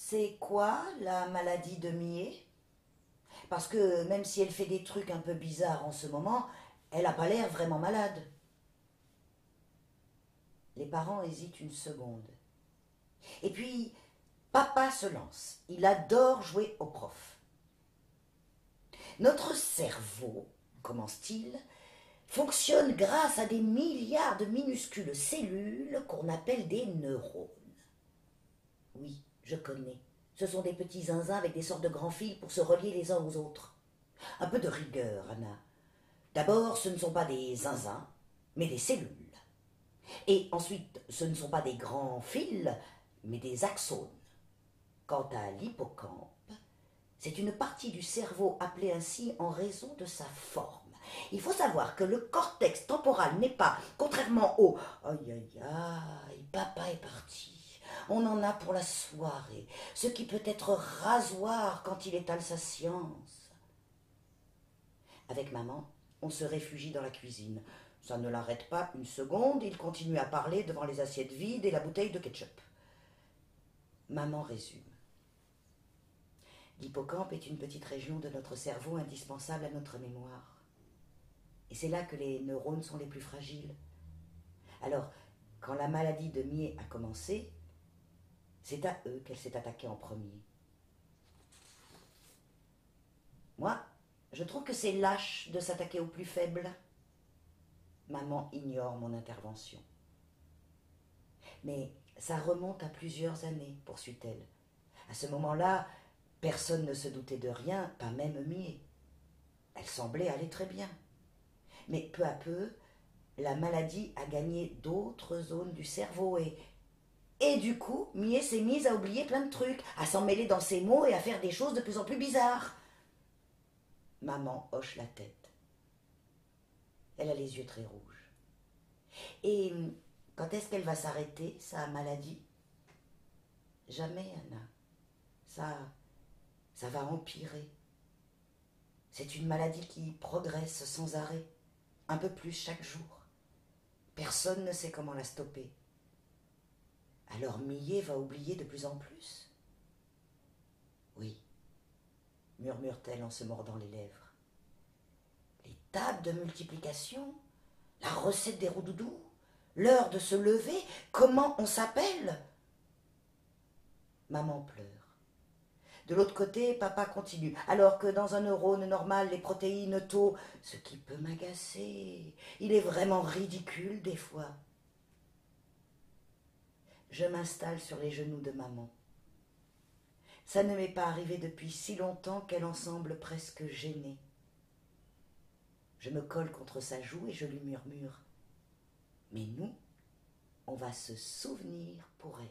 C'est quoi la maladie de Millet? Parce que même si elle fait des trucs un peu bizarres en ce moment, elle n'a pas l'air vraiment malade. Les parents hésitent une seconde. Et puis, papa se lance. Il adore jouer au prof. Notre cerveau, commence-t-il, fonctionne grâce à des milliards de minuscules cellules qu'on appelle des neurones. Oui, je connais. Ce sont des petits zinzins avec des sortes de grands fils pour se relier les uns aux autres. Un peu de rigueur, Anna. D'abord, ce ne sont pas des zinzins, mais des cellules. Et ensuite, ce ne sont pas des grands fils, mais des axones. Quant à l'hippocampe, c'est une partie du cerveau appelée ainsi en raison de sa forme. Il faut savoir que le cortex temporal n'est pas, contrairement au aïe aïe aïe, papa est parti. On en a pour la soirée, ce qui peut être rasoir quand il étale sa science. Avec maman, on se réfugie dans la cuisine. Ça ne l'arrête pas une seconde, il continue à parler devant les assiettes vides et la bouteille de ketchup. Maman résume. L'hippocampe est une petite région de notre cerveau indispensable à notre mémoire. Et c'est là que les neurones sont les plus fragiles. Alors, quand la maladie de Millet a commencé, c'est à eux qu'elle s'est attaquée en premier. Moi, je trouve que c'est lâche de s'attaquer aux plus faibles. Maman ignore mon intervention. Mais ça remonte à plusieurs années, poursuit-elle. À ce moment-là, personne ne se doutait de rien, pas même Millet. Elle semblait aller très bien. Mais peu à peu, la maladie a gagné d'autres zones du cerveau et du coup, Millet s'est mise à oublier plein de trucs, à s'en mêler dans ses mots et à faire des choses de plus en plus bizarres. Maman hoche la tête. Elle a les yeux très rouges. Et quand est-ce qu'elle va s'arrêter, sa maladie? Jamais, Anna. Ça va empirer. C'est une maladie qui progresse sans arrêt, un peu plus chaque jour. Personne ne sait comment la stopper. Alors Millet va oublier de plus en plus. Oui, murmure-t-elle en se mordant les lèvres. Les tables de multiplication, la recette des roudoudous, l'heure de se lever, comment on s'appelle? Maman pleure. De l'autre côté, papa continue, alors que dans un neurone normal, les protéines taux, ce qui peut m'agacer. Il est vraiment ridicule des fois. Je m'installe sur les genoux de maman. Ça ne m'est pas arrivé depuis si longtemps qu'elle en semble presque gênée. Je me colle contre sa joue et je lui murmure. Mais nous, on va se souvenir pour elle.